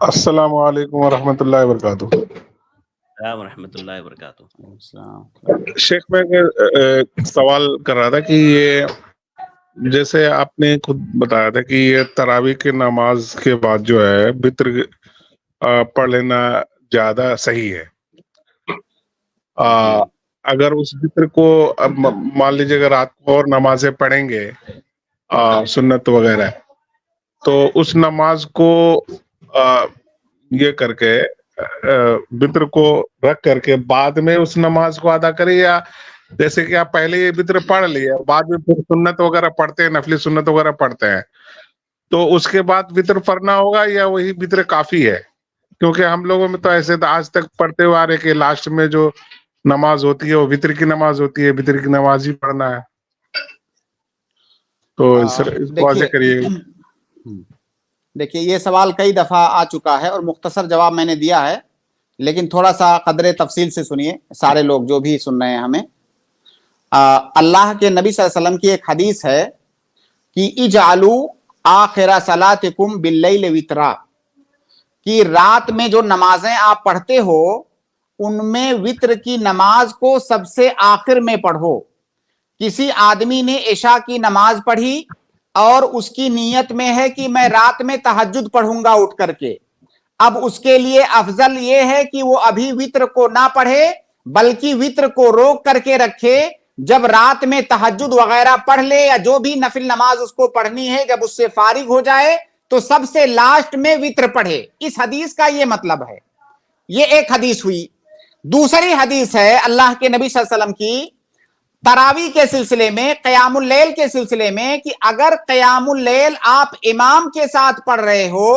السلام علیکم ورحمۃ اللہ وبرکاتہ۔ السلام ورحمۃ اللہ وبرکاتہ۔ شیخ میں سوال کر رہا تھا کہ یہ جیسے آپ نے خود بتایا تھا کہ یہ تراویح کی نماز کے بعد جو ہے وتر پڑھ لینا زیادہ صحیح ہے۔ اگر اس وتر کو مان لیجیے اگر رات کو اور نمازیں پڑھیں گے سنت وغیرہ، تو اس نماز کو یہ کر کے وتر کو رکھ کر کے بعد میں اس نماز کو ادا کرے، یا جیسے کہ آپ پہلے یہ وتر پڑھ لیے بعد میں پھر سنت وغیرہ پڑھتے ہیں، نفلی سنت وغیرہ پڑھتے ہیں، تو اس کے بعد وتر پڑھنا ہوگا یا وہی وتر کافی ہے؟ کیونکہ ہم لوگوں میں تو ایسے آج تک پڑھتے ہوئے آ رہے کہ لاسٹ میں جو نماز ہوتی ہے وہ وتر کی نماز ہوتی ہے، وتر کی نماز ہی پڑھنا ہے، تو سر اس کو واضح کریے۔ دیکھیے یہ سوال کئی دفعہ آ چکا ہے اور مختصر جواب میں نے دیا ہے، لیکن تھوڑا سا قدر تفصیل سے سنیے سارے لوگ جو بھی سن رہے ہیں ہمیں۔ اللہ کے نبی صلی اللہ علیہ وسلم کی ایک حدیث ہے کہ اجعلوا آخر صلاتکم باللیل وترا، کہ رات میں جو نمازیں آپ پڑھتے ہو ان میں وتر کی نماز کو سب سے آخر میں پڑھو۔ کسی آدمی نے عشاء کی نماز پڑھی اور اس کی نیت میں ہے کہ میں رات میں تہجد پڑھوں گا اٹھ کر کے، اب اس کے لیے افضل یہ ہے کہ وہ ابھی وتر کو نہ پڑھے بلکہ وتر کو روک کر کے رکھے، جب رات میں تہجد وغیرہ پڑھ لے یا جو بھی نفل نماز اس کو پڑھنی ہے جب اس سے فارغ ہو جائے تو سب سے لاسٹ میں وتر پڑھے۔ اس حدیث کا یہ مطلب ہے۔ یہ ایک حدیث ہوئی۔ دوسری حدیث ہے اللہ کے نبی صلی اللہ علیہ وسلم کی تراویح کے سلسلے میں، قیام اللیل کے سلسلے میں، کہ اگر قیام اللیل آپ امام کے ساتھ پڑھ رہے ہو،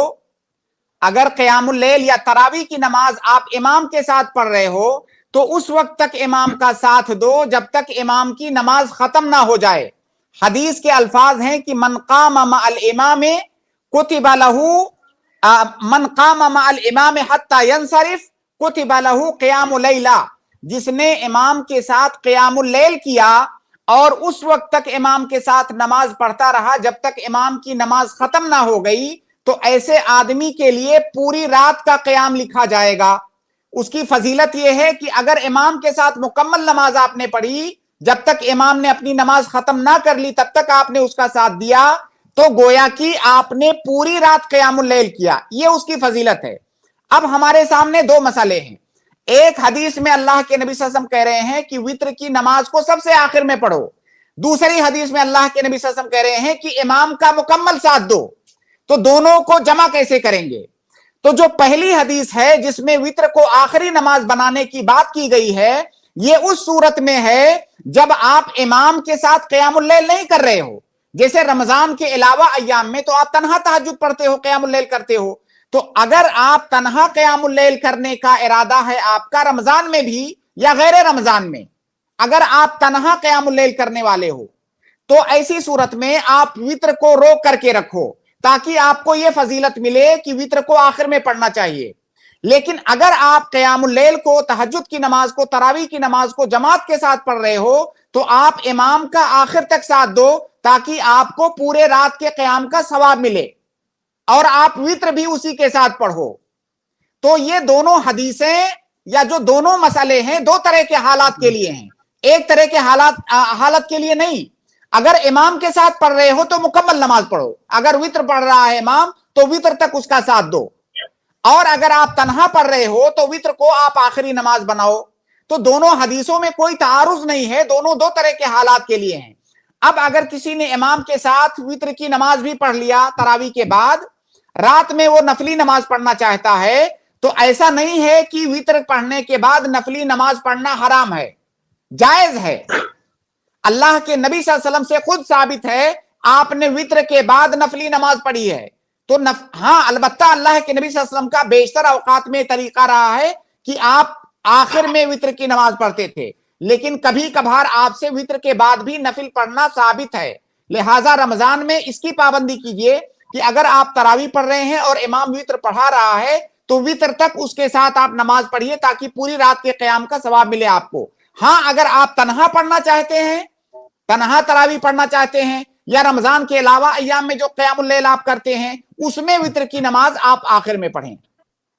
اگر قیام اللیل یا تراویح کی نماز آپ امام کے ساتھ پڑھ رہے ہو تو اس وقت تک امام کا ساتھ دو جب تک امام کی نماز ختم نہ ہو جائے۔ حدیث کے الفاظ ہیں کہ من قام مع الامام کتب له من قام مع الامام حتى ينصرف کتب له قیام لیلہ، جس نے امام کے ساتھ قیام اللیل کیا اور اس وقت تک امام کے ساتھ نماز پڑھتا رہا جب تک امام کی نماز ختم نہ ہو گئی، تو ایسے آدمی کے لیے پوری رات کا قیام لکھا جائے گا۔ اس کی فضیلت یہ ہے کہ اگر امام کے ساتھ مکمل نماز آپ نے پڑھی، جب تک امام نے اپنی نماز ختم نہ کر لی تب تک آپ نے اس کا ساتھ دیا، تو گویا کہ آپ نے پوری رات قیام اللیل کیا، یہ اس کی فضیلت ہے۔ اب ہمارے سامنے دو مسئلے ہیں۔ ایک حدیث میں اللہ کے نبی صلی اللہ علیہ وسلم کہہ رہے ہیں کہ وتر کی نماز کو سب سے آخر میں پڑھو، دوسری حدیث میں اللہ کے نبی صلی اللہ علیہ وسلم کہہ رہے ہیں کہ امام کا مکمل ساتھ دو، تو دونوں کو جمع کیسے کریں گے؟ تو جو پہلی حدیث ہے جس میں وتر کو آخری نماز بنانے کی بات کی گئی ہے، یہ اس صورت میں ہے جب آپ امام کے ساتھ قیام اللیل نہیں کر رہے ہو۔ جیسے رمضان کے علاوہ ایام میں تو آپ تنہا تہجد پڑھتے ہو، قیام اللیل کرتے ہو، تو اگر آپ تنہا قیام اللیل کرنے کا ارادہ ہے آپ کا رمضان میں بھی یا غیر رمضان میں، اگر آپ تنہا قیام اللیل کرنے والے ہو تو ایسی صورت میں آپ وتر کو روک کر کے رکھو تاکہ آپ کو یہ فضیلت ملے کہ وتر کو آخر میں پڑھنا چاہیے۔ لیکن اگر آپ قیام اللیل کو، تہجد کی نماز کو، تراویح کی نماز کو جماعت کے ساتھ پڑھ رہے ہو تو آپ امام کا آخر تک ساتھ دو تاکہ آپ کو پورے رات کے قیام کا ثواب ملے، اور آپ وتر بھی اسی کے ساتھ پڑھو۔ تو یہ دونوں حدیثیں یا جو دونوں مسئلے ہیں دو طرح کے حالات کے لیے ہیں، ایک طرح کے حالت کے لیے نہیں۔ اگر امام کے ساتھ پڑھ رہے ہو تو مکمل نماز پڑھو، اگر وتر پڑھ رہا ہے امام تو وتر تک اس کا ساتھ دو، اور اگر آپ تنہا پڑھ رہے ہو تو وتر کو آپ آخری نماز بناؤ۔ تو دونوں حدیثوں میں کوئی تعارض نہیں ہے، دونوں دو طرح کے حالات کے لیے ہیں۔ اب اگر کسی نے امام کے ساتھ وتر کی نماز بھی پڑھ لیا تراویح کے بعد، رات میں وہ نفلی نماز پڑھنا چاہتا ہے، تو ایسا نہیں ہے کہ وتر پڑھنے کے بعد نفلی نماز پڑھنا حرام ہے، جائز ہے۔ اللہ کے نبی صلی اللہ علیہ وسلم سے خود ثابت ہے آپ نے وتر کے بعد نفلی نماز پڑھی ہے۔ تو ہاں البتہ اللہ کے نبی صلی اللہ علیہ وسلم کا بیشتر اوقات میں طریقہ رہا ہے کہ آپ آخر میں وتر کی نماز پڑھتے تھے، لیکن کبھی کبھار آپ سے وتر کے بعد بھی نفل پڑھنا ثابت ہے۔ لہٰذا رمضان میں اس کی پابندی کیجئے کہ اگر آپ تراویح پڑھ رہے ہیں اور امام وتر پڑھا رہا ہے تو وتر تک اس کے ساتھ آپ نماز پڑھیے تاکہ پوری رات کے قیام کا ثواب ملے آپ کو۔ ہاں اگر آپ تنہا پڑھنا چاہتے ہیں، تنہا تراویح پڑھنا چاہتے ہیں، یا رمضان کے علاوہ ایام میں جو قیام اللیل آپ کرتے ہیں اس میں وتر کی نماز آپ آخر میں پڑھیں۔